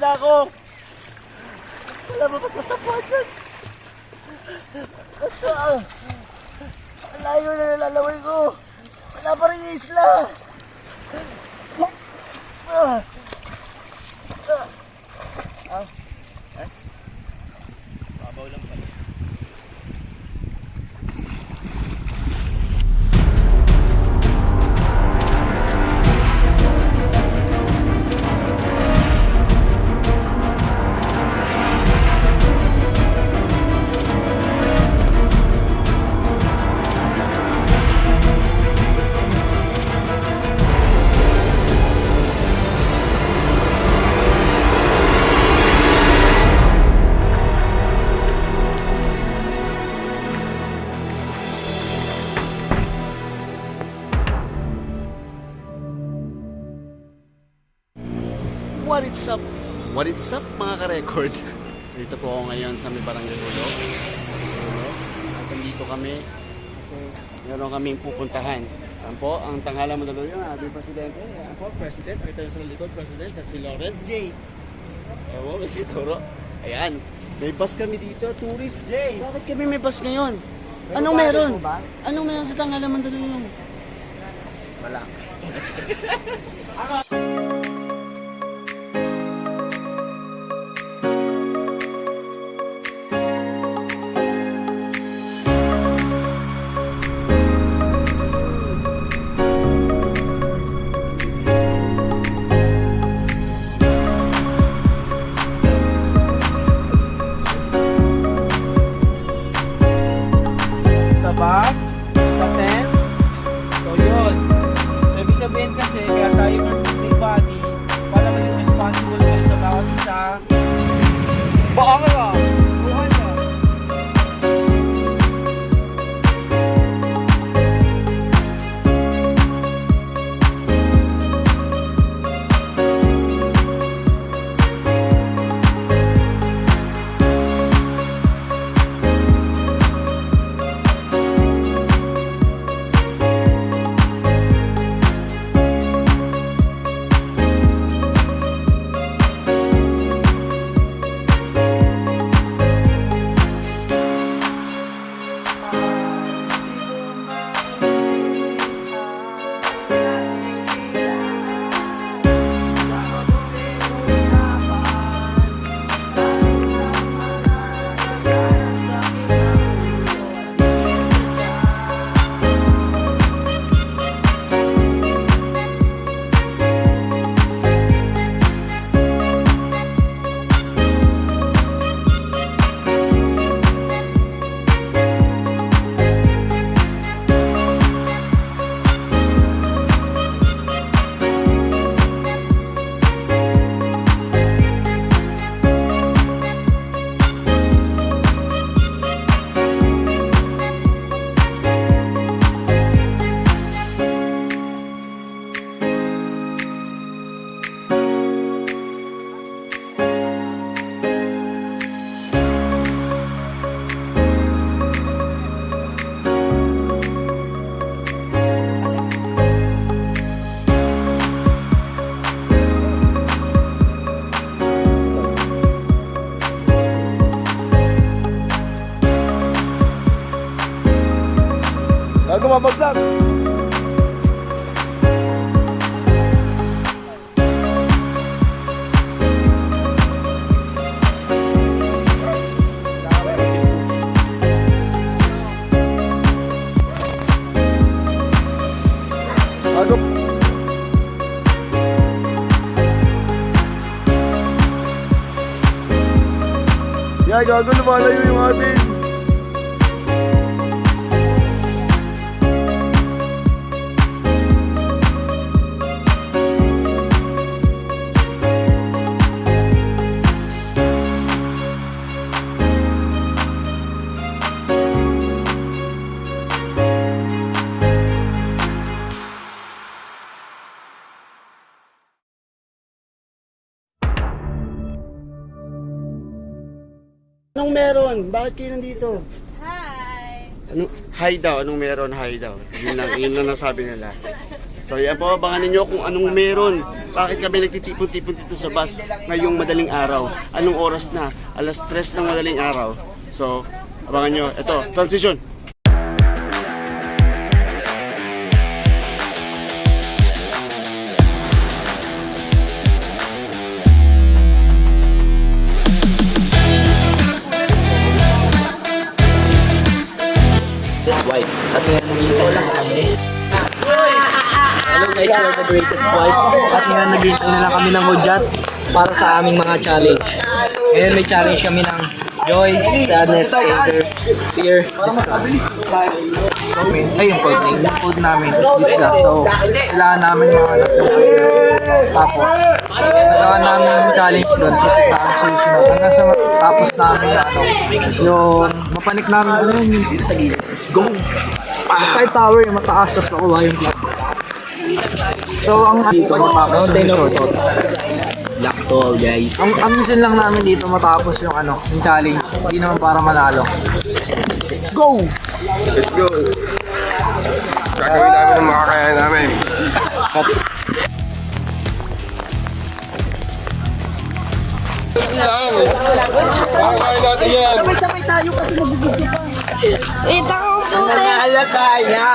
na ako. Wala ba masasapuan dyan? Ang layo na nalalaway ko. Wala pa rin yung isla. Babaw lang pala. What it's up mga ka-record? Dito po ako ngayon sa may Barangay Hulo. At nandito kami kasi meron kaming pupuntahan. Ayan po, ang tanghalan mo dalo yung ating presidente. Ayan po, president. Ito yung sa likod, president. At si Laurent J. Ayan po, si Toro. Ayan, may bus kami dito, tourist. J. Bakit kami may bus ngayon? Anong meron? Anong meron sa tanghalan mo dalo yung? Wala. Bus, sa tent. So yun. So ibig sabihin kasi kaya tayo may body para maging responsible kayo sa bawat isa. Baka nga! Buhan ka! Bago mabagsak! Bago... Yeah, gago, lumalayo yung atin! Anong meron? Bakit kayo nandito? Hi! Hi daw, anong meron? Hi daw. Yun lang nasabi nila. So yan po, abangan ninyo kung anong meron. Bakit kami nagtitipon-tipon dito sa bus ngayong madaling araw? Anong oras na? Alas 3 ng madaling araw. So, abangan nyo. Ito, transition. This white. At ngayon, nag-iintay lang kami. Hello guys, we're the greatest white. At ngayon, nag-iintay na lang kami ng hudyat para sa aming mga challenge. Ngayon, may challenge kami ng joy, sadness, anger, fear, disgust. Ay, yung code name. Yung code namin is disgust. So, kailangan namin mga tapos. Nagawa namin yung challenge doon. So, ito ang susunod. Hanggang sa tapos namin yung mapanik namin. Ano yun? Let's go! Sky Tower, yung mataas, tapos nakuha yung flag. So, ang dito matapos yung short. Black tall, guys. Ang mission lang namin dito matapos yung yung challenge. Hindi naman para manalo. Let's go! Let's go! Gagawin namin ang makakaya namin. Makakain natin yan! Sabay-sabay tayo kasi magugugto pa. Nanalo kaya!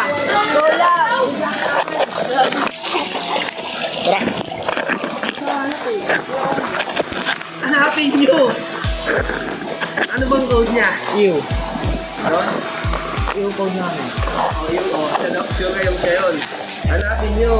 Hanapin nyo! Ano bang code niya? Ew. Ew code namin. Hanap siya ngayon. Hanapin nyo!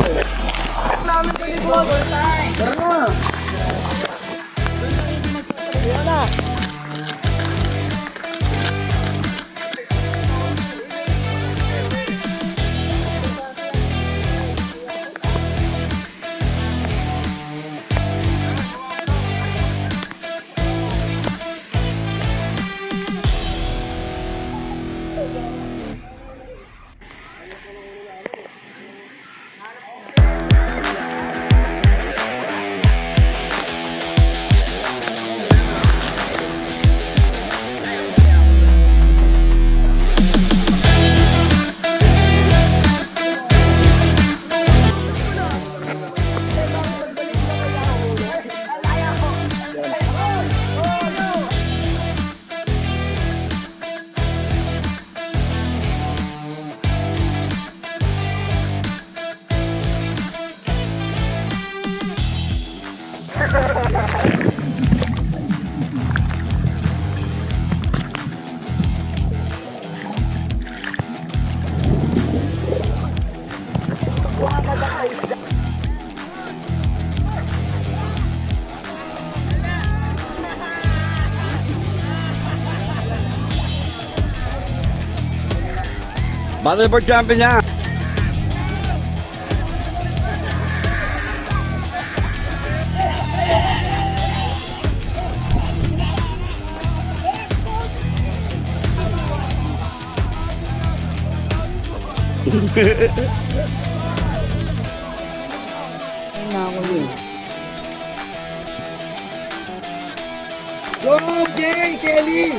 Motherboard champion niya. Go, Jay, Kelly!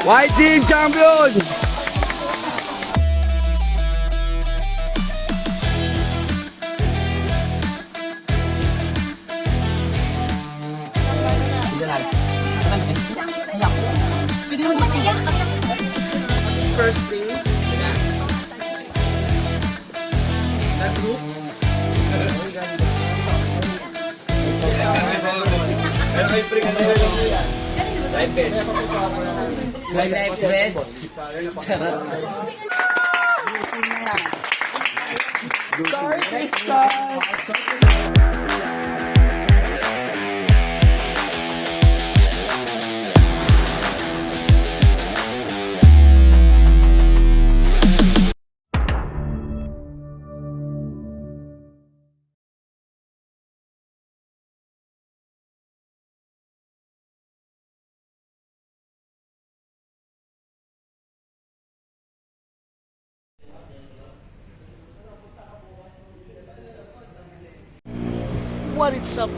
White team champion! First place. That group. Life best. My life best. Sorry, Krista. What it's up?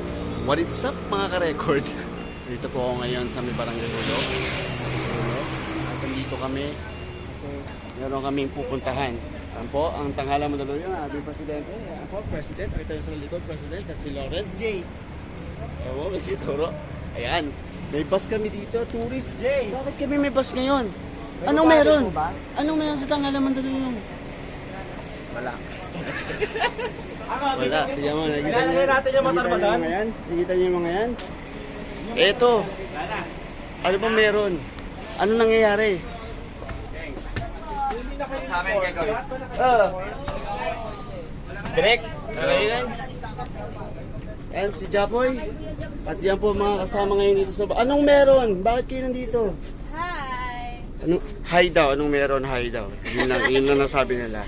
What it's up mga ka-record? Dito po ako ngayon sa may Barangay Hulo. kami kasi meron kaming pupuntahan. Yan po, ang tanghalang Mandaluyong, ang ating presidente. Yan po, president. Ito yung sa likod, president. At si Laurent J. Ayan po, si Toro. Ayan, may bus kami dito, tourist. Jay! Bakit kami may bus ngayon? Anong meron? Anong meron sa tanghalang Mandaluyong? Wala. Wala. Tignan mo, nakikita Ilalagay niyo. natin yung Nakikita niyo matarbagan. mga yan? Nakikita niyo yung mga yan? Eto. Ano ba meron? Ano nangyayari? Sa akin kayo gawin. Direct. Ayan. And si Japoy. At yan po mga kasama ngayon dito sa... Anong meron? Bakit kayo nandito? Hi! Hi daw. Anong meron? Hi daw. Yun lang nasabi nila.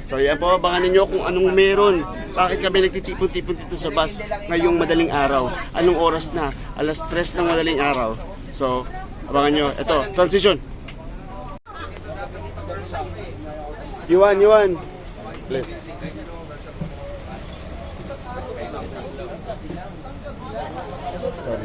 So yan po, abangan ninyo kung anong meron. Bakit kami nagtitipon-tipon dito sa bus ngayong madaling araw? Anong oras na? 3:00 ng madaling araw. So, abangan nyo. Ito, transition. Yuan. Please. Sorry.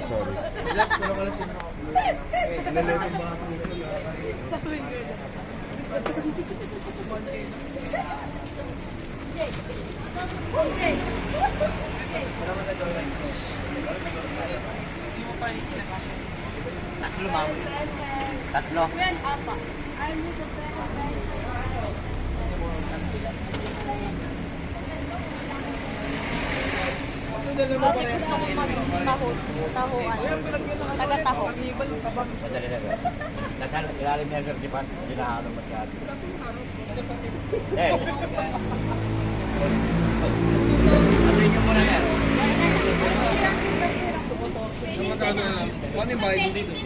Tatlo. Yan, apa. I need a Dati gusto ko mag-taho. Tahuan. Taga-taho. Ilalim niya, Sir Jipan. Ginahanap magkano. Atin ko muna yan. Ano yung bayad mo dito?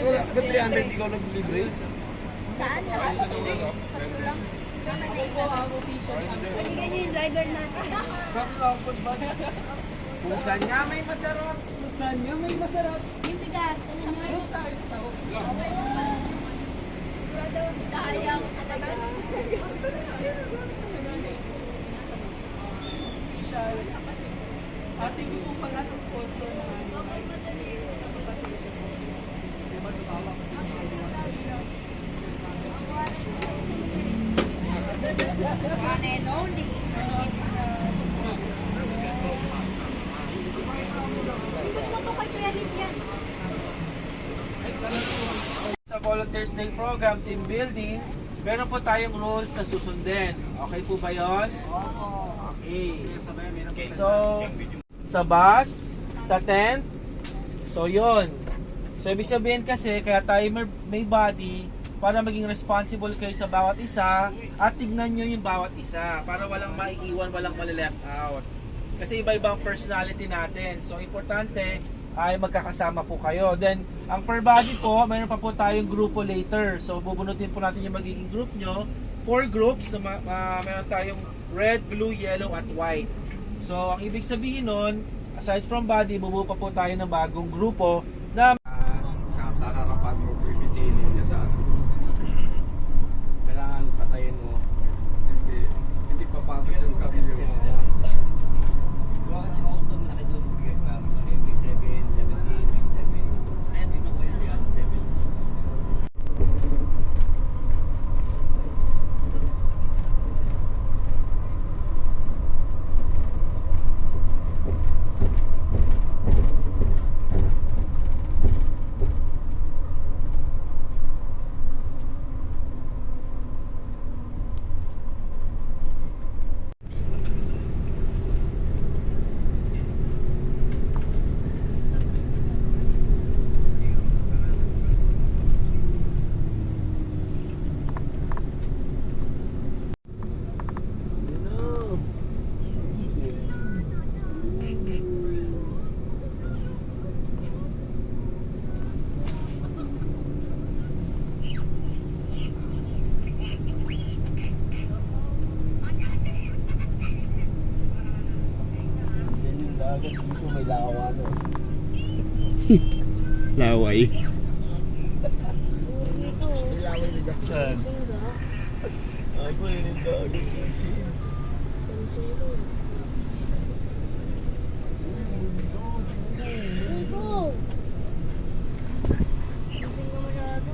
Ba't 300 ikaw nag-libre? Saan? Tatlo lang. Naman na isa. Bigyan niyo yung driver natin. Pusan niya may masarap. Yung bigas. Dayaw sa lagat. Ating yung pala sa sponsor na One and only. Ikot mo to kay Credit yan. sa Volunteers Day Program, team building, meron po tayong rules na susundin. Okay po ba yun? Okay. So, sa bus, sa tent, so yun. So, ibig sabihin kasi, kaya tayo may body, para maging responsible kayo sa bawat isa, at tignan nyo yung bawat isa, para walang maiiwan, walang mali-left out. Kasi iba-ibang personality natin. So, importante ay magkakasama po kayo. Then, ang per body po, mayroon pa po tayong grupo later. So, bubunutin po natin yung magiging group nyo. 4 groups. So, mayroon tayong red, blue, yellow, at white. So, ang ibig sabihin nun, aside from body, bubuo pa po tayo ng bagong grupo na Sa harapan mo, bibitinin niya sa ano. Kailangan patayin mo. Hindi papasok yung kabilyo mo. May lawa no. Laway. Saan? Ako yun yung dagat kasi. Gising ka masyado.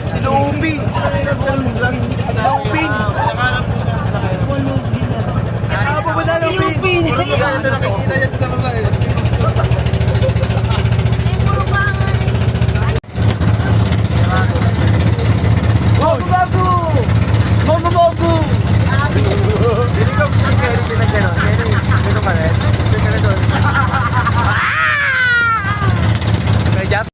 Sinupin! Sinupin! Ako ba na Lupin? Ito nakikita niya sa babae. Bago! Bago! Hindi ko gusto kayo pinagano. Ganun ka rin? Ganun ka doon. May jump?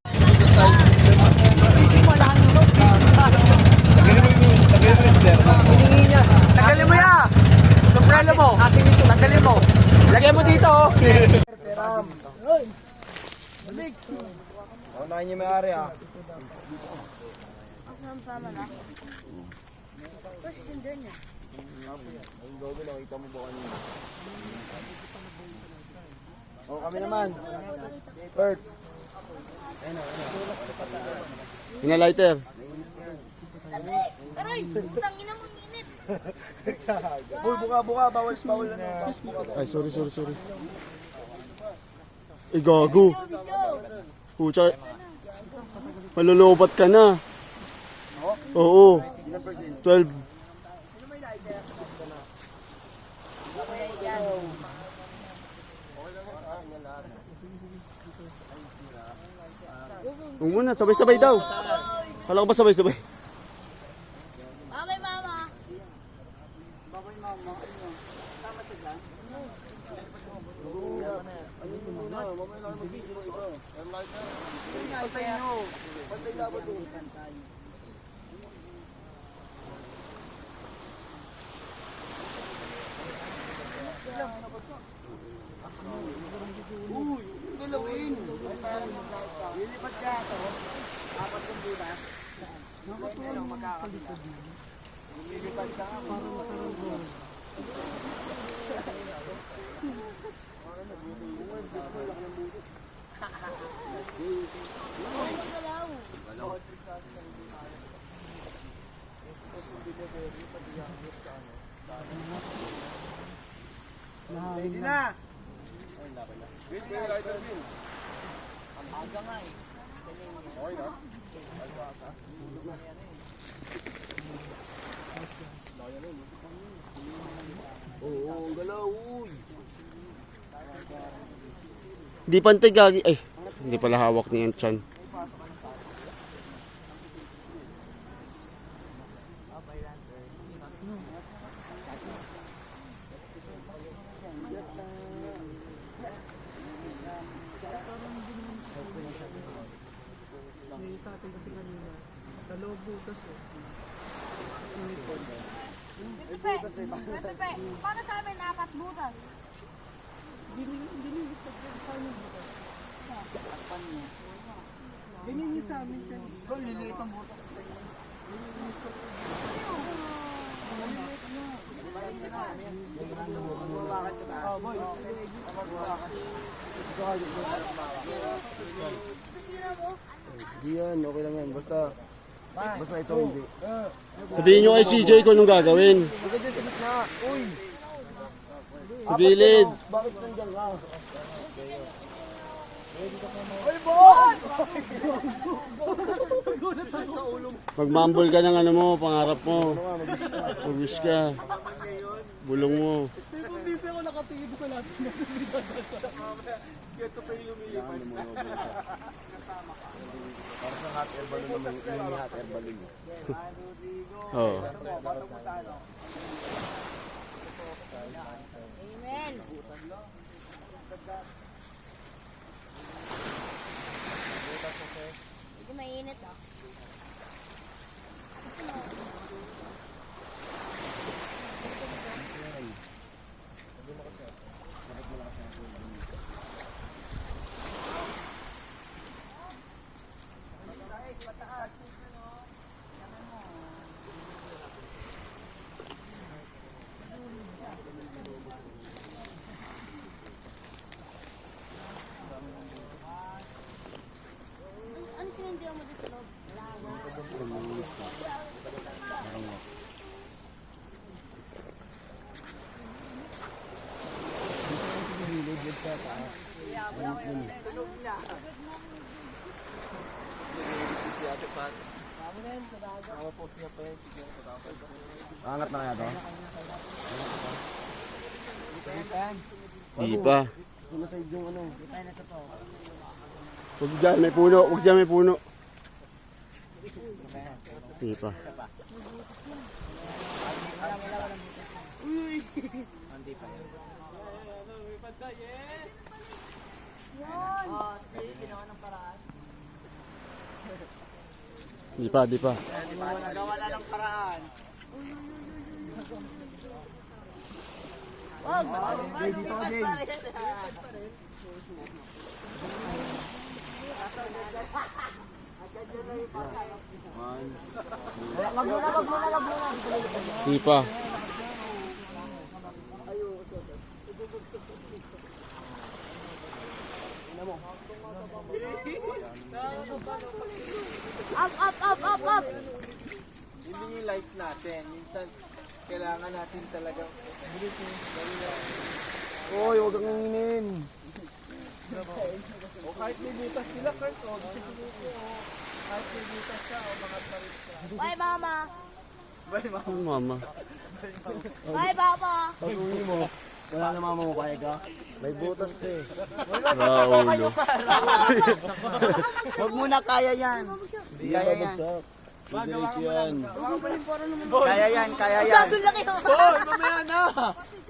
Tagalin mo ya! Sombrero mo! Tagalin mo! Lagay mo dito! Peram! Balik! Unahin niyo may-ari ah. Sama na. Tapos sundan niya. Ang gogo, nakita mo ba kanina? O kami naman. Bert. Pinalighter. Aray! Putang ina mo, init! Uy, buka. Bawal na. Ay, sorry. Eh, gago. Pucha. Malulubat ka na. Oo. 12. Huwag muna, sabay-sabay daw. Kala ko ba sabay-sabay? Babay, mama! Ready na! Oo, ang galaw, uy! Di pantay gagi. Ay, hindi pala hawak niya yung chan. Pepe, paano sa amin 4 butas? Ikaw, liliit ang butas sa inyo. Hindi yan, okay lang yan. Basta ito hindi. Sabihin nyo kay CJ kung anong gagawin. Maganda sa gitna. Uy! Sa gilid. Bakit nandiyan ka? Ay, Bon! Magmambol ka ng ano mo, pangarap mo. Mag-wish ka. Bulong mo. Para sa hot air balloon naman, mini hot air balloon. Oo. Amen! Hindi mainit ah. Ano sinundihan mo dito, Rob? Angat na kaya to? Di pa. Ano sa yung ano? Huwag dyan, may puno. Huwag dyan, may puno. Di pa. Di pa, di pa. Nagawa na ng paraan. Dito ka, Jay. Di pa. Up. Hindi yung life natin. Minsan, kailangan natin talagang Hoy, huwag kang nginin. o kahit may butas sila, Kurt, o kahit may butas siya, o mga parit siya. Bye, mama. Ang mama. Bye, papa. Pag-uwi mo, wala na mama mo, kaya ka? May butas ka eh. Raulo. Huwag muna, kaya yan. Kaya yan. Diretso yan. Kaya yan, kaya yan. Sabi lang kayo. Hoy, mamaya na!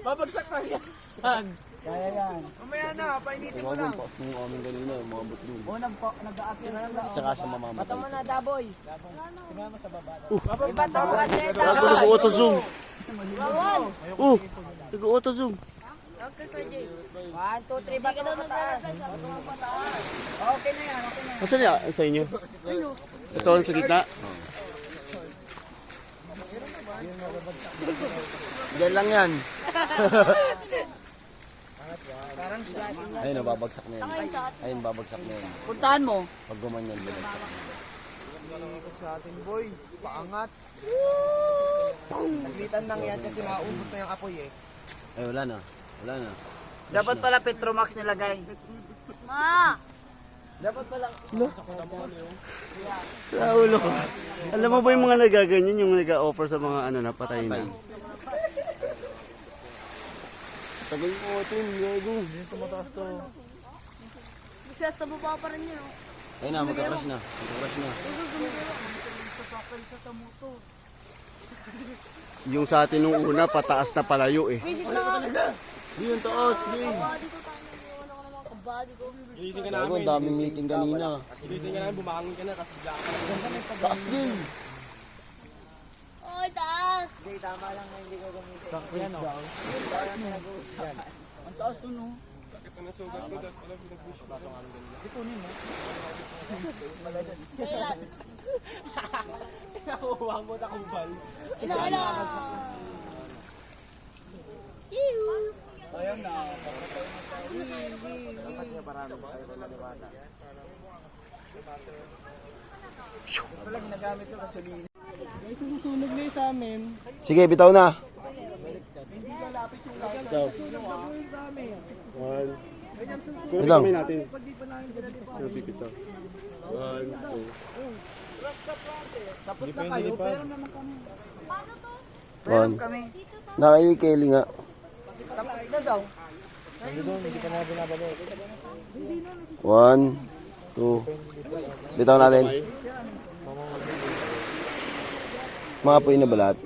Babagsak na yan! Kaya yan. Mamaya na, painitin mo lang. Pakas mo amin kanina, umabot dun. O, nag-a-appear na lang. Saka siya mamamatay. Bata mo na, Daboy. Tingnan mo sa baba. Bata mo kasi. Gago, nag-auto zoom. Bawal. Nag-auto zoom. Okay, Kuya Jay. 1, 2, 3. Bakit daw naglalagay? Okay na yan, okay na yan. Nasaan yan? Sa inyo? Ito, sa gitna. Diyan lang yan. Ayun, babagsak na yan. Ayun, babagsak na yan. Puntahan mo. Pag gumanyan, babagsak na yan. Ikot sa atin, boy. Paangat. Naglitan lang yan kasi maubos na yung apoy eh. Ay, wala na. Wala na. Dapat pala Petromax nilagay. Ma. Dapat pala. Raulo ko. Alam mo ba yung mga nagaganyan, yung nag-offer sa mga ano na patay na? Tagal mo ito, gago. Kasi sa baba pa rin yun. oh. Ayun na, magka-crash na. Magka-crash na. Yung sa atin nung una, pataas na palayo eh. Visit na nga. Di yung taas, di. Kabady ko tayo. Iwan ako naman kabady ko. Gago, ang daming meeting kanina. Gising ka namin, bumangon ka na kasi black ka. Taas din. Oy, taas. Hindi, tama lang na hindi ko gamitin. Yan o. Ang taas dun o. Sakit na nasugat ko dahil pala pinag-push. Baso nga rin ganun. Ipunin mo. Kailan? Nakuha mo na kong bal. Inaala. Iu. Ayan na. Pala ginagamit ko kasi linis. Guys, susunog na yung sa amin. Sige, bitaw na. Ito. One. Yun lang. Kami natin. Napipito. 1, 2. Tapos na kayo, pero naman kami. One. Nakaikeli nga. Tapos na daw. 1, 2. Bitaw natin. Mga apoy na ba lahat?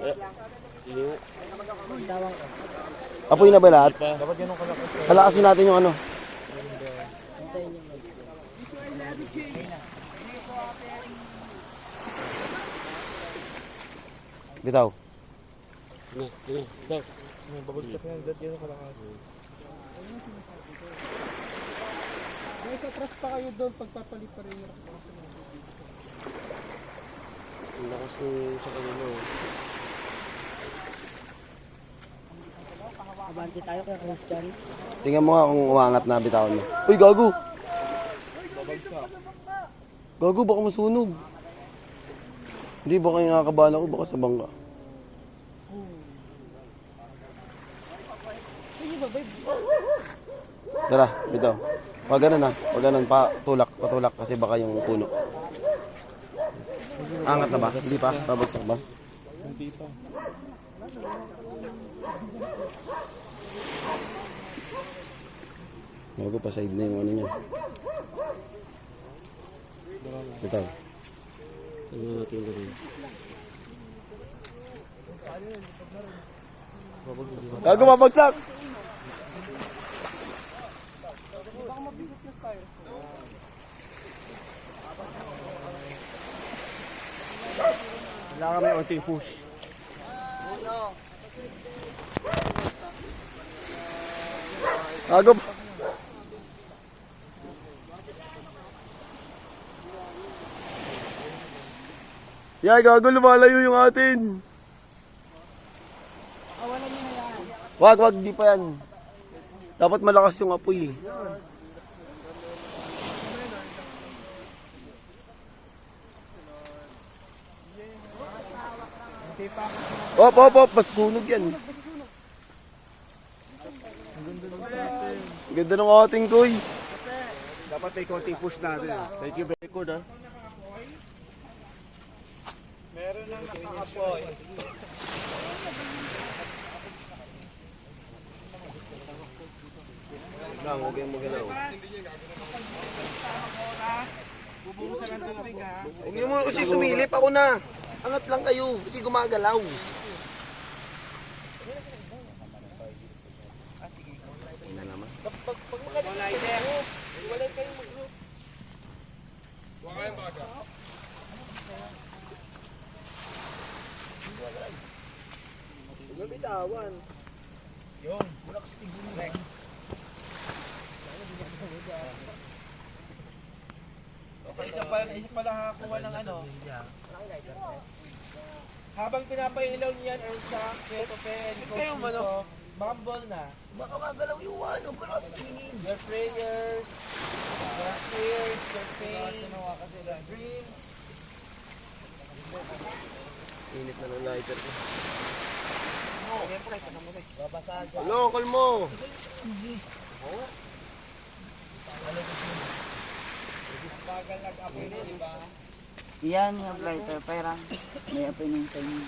Apoy na ba lahat? Palakasin natin yung ano. Bitaw. Babagsak na yung dati yung kalakas. Guys, atras pa kayo doon pagpapalit pa rin yung kalakas. Ang lakas ng sa kanila. Abante tayo kay Christian. Tingnan mo nga kung umangat na bitawan mo. Uy, gago! Gago, baka masunog. Hindi, baka yung nakakabahan ako, baka sa bangka. Tara, bitaw. Pag ganun na, pag ganun, patulak kasi baka yung puno. Angat na ba? Hindi pa? Babagsak ba? Hindi pa. Bago pa side na yung ano niya. Bitaw. Gago mabagsak! Kailangan may onting push. Gago. Yay, gago, lumalayo yung atin. Wag, di pa yan. Dapat malakas yung apoy. Op, masusunog yan. Ang ganda ng ating koy. Dapat may konting push natin. Thank you, record ha. Meron nang nakaapoy. Lang, huwag yung magalaw. Bubuhusan ng tubig ha. Huwag niyo muna kasi sumilip, ako na. Angat lang kayo, kasi gumagalaw. Okay, isa pala nakakuha ng ano. Habang pinapailaw niyan, Elsa, Keto Pen, Coach Nico, Bumble na. Baka magalaw yung ano, pero sa tingin. Your prayers, your pain, your dreams. Init na ng lighter ko. Local mo! Bagal nag-apoy na, di ba? Yan yung lighter, parang may apoy na yung sa inyo.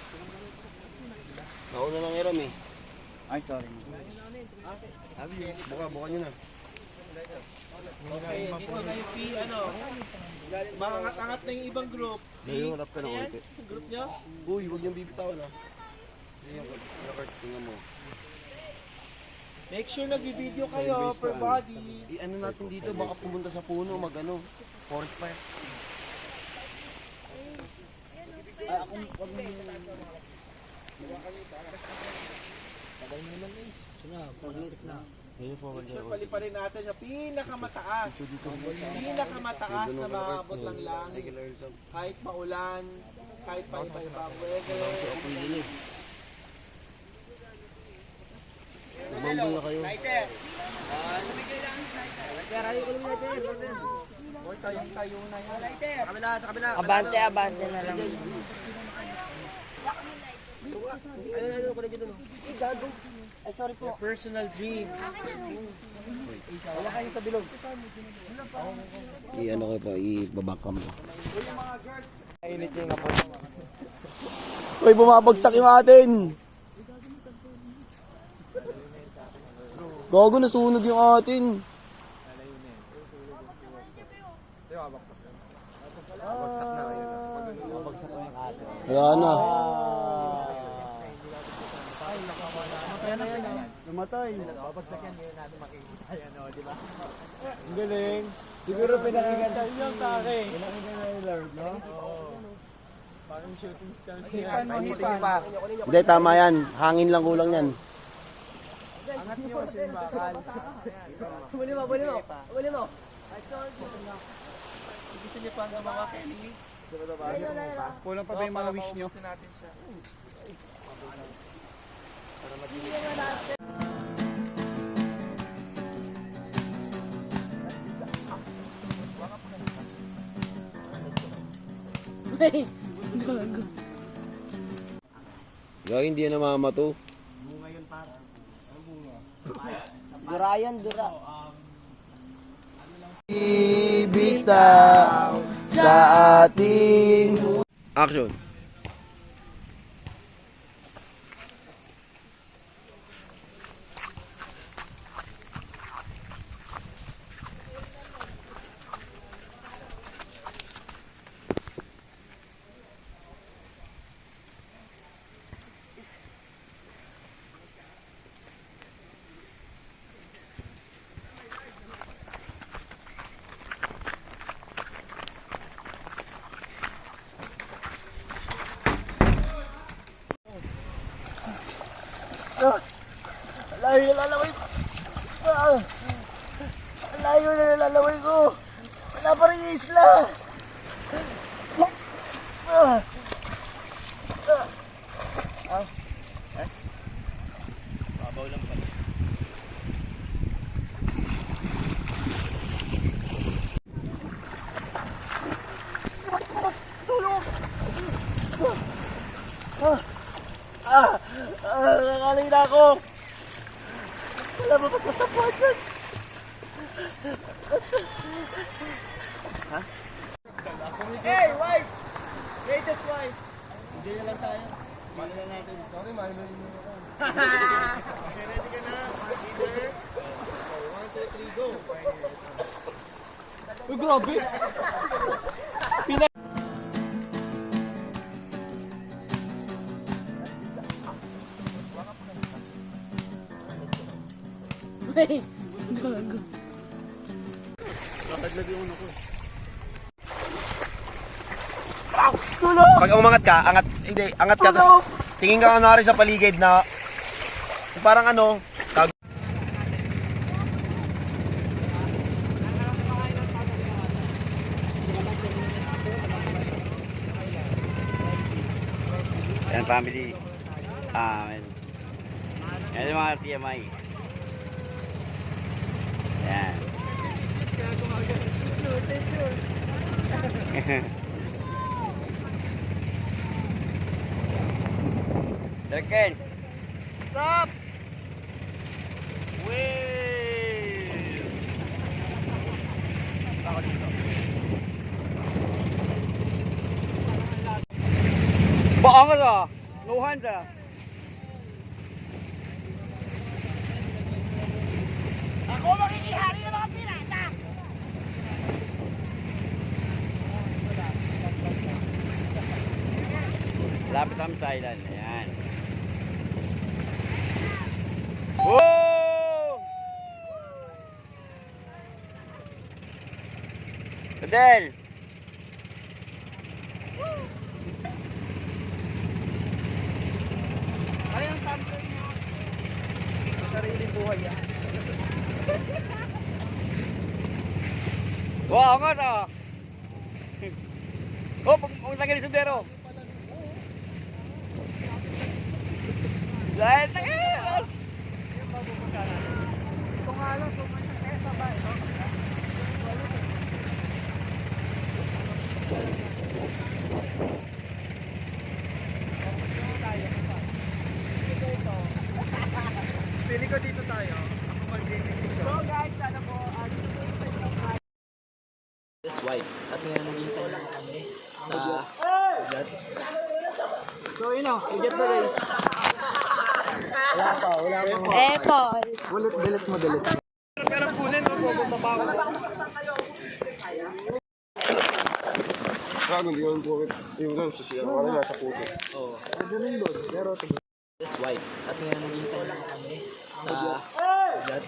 Nauna lang iram eh. Ay, sorry. Buka nyo na. Okay, dito kayo ano, maangat-angat na yung ibang group. Ngayon, harap ka na Ano yan? konti. Group nyo? Uy, huwag niyong bibitawan ha. Kasi yung record, tingnan mo. Make sure nag-video kayo per body. I-ano natin dito, baka pumunta sa puno, mag-ano, forest fire. Make sure paliparin natin sa pinakamataas. Pinakamataas na maabot lang lang. Kahit maulan, kahit pa iba-ibang weather. Umambol na kayo. Boy, tayo na yan. Abante na lang. Your personal dream. I-ano ko pa, i-babakam ko. Uy, bumabagsak yung atin! Gago, nasunog yung atin. Wala na. Namatay. Ang galing. Siguro pinakinggan yung sa akin. Pinakinggan na yung Lord, no? Parang shooting star. Hindi, tama yan. Hangin lang kulang yan. Angat niyo kasi yung bakal. Buli mo. Gusto niyo pa gumawa, Kelly? Kulang pa ba yung mga wish nyo? Gusto natin siya. Gawin, hindi yan namamato. Dura yan, dura. Ibitaw sa ating... Action! Layo na lalaway ko. Layo na lalaway ko. Wala pa rin yung isla. Babaw lang pala. Nakakalay na ako. Wala ba masasapuan dyan? Hey, wife! Greatest wife! Enjoy na lang tayo. Mali lang natin. Sorry, mali lang yun ako. Okay, ready ka na? Leader. 1, 2, 3, go. Uy, grabe! Pag umangat ka, angat ka, tapos tingin ka kunwari sa paligid na parang ano, Yan, family. Yan yung mga TMI. Yan. Second. What's up? Wait. Ako dito. Baangas ah. No hands ah. Ako makikihari ng mga pirata. Lapit kami sa island. Ayan. Whoa! Adel! ayun, tamper niyo. Sariling buhay yan. Wow, angat ah! Oh, pag tanggal yung sombrero. Dahil tanggal! Ito nga lang, sabay. Pili ko dito tayo. So guys, sana po This white. At ngayon naghihintay lang kami sa ugat. So yun o, ugat na guys. wala pa. Apple. Delete mo. Pero kunin mo, pupunta pa ako. Gago, hindi naman po. Yung doon, sisiya ko na nasa puto. Oo. This white. At ngayon naghihintay lang kami sa ugat.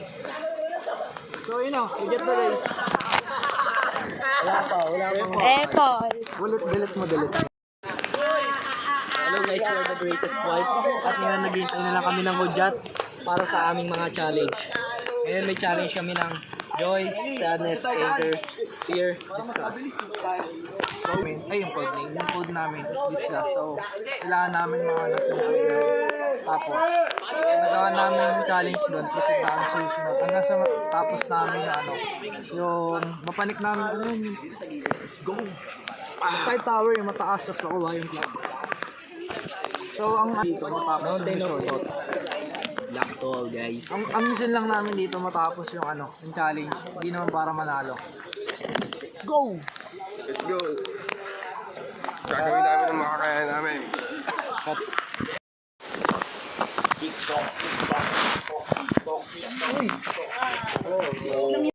So yun o, ugat na guys. Wala pa. Apple. Delete mo. Hello guys, we're the greatest wife. At ngayon naghihintay na lang kami ng hudyat para sa aming mga challenge. Ngayon may challenge kami ng joy, sadness, anger, fear, disgust. So, ay yung code name. Yung code namin is disgust. So, kailangan namin mahanap yung code name. Tapos, nagawa namin yung challenge doon. Kasi ang susunod. Hanggang sa tapos namin na ano, yung mapanik namin, ano yun, let's go! Sky Tower yung mataas, tapos makuha yung cloud. So, ang dito, matapos yung mission. Black Tall, go guys. Ang mission lang namin dito matapos yung yung challenge. Hindi naman para manalo. Let's go! Let's go. Gagawin namin ang makakaya namin.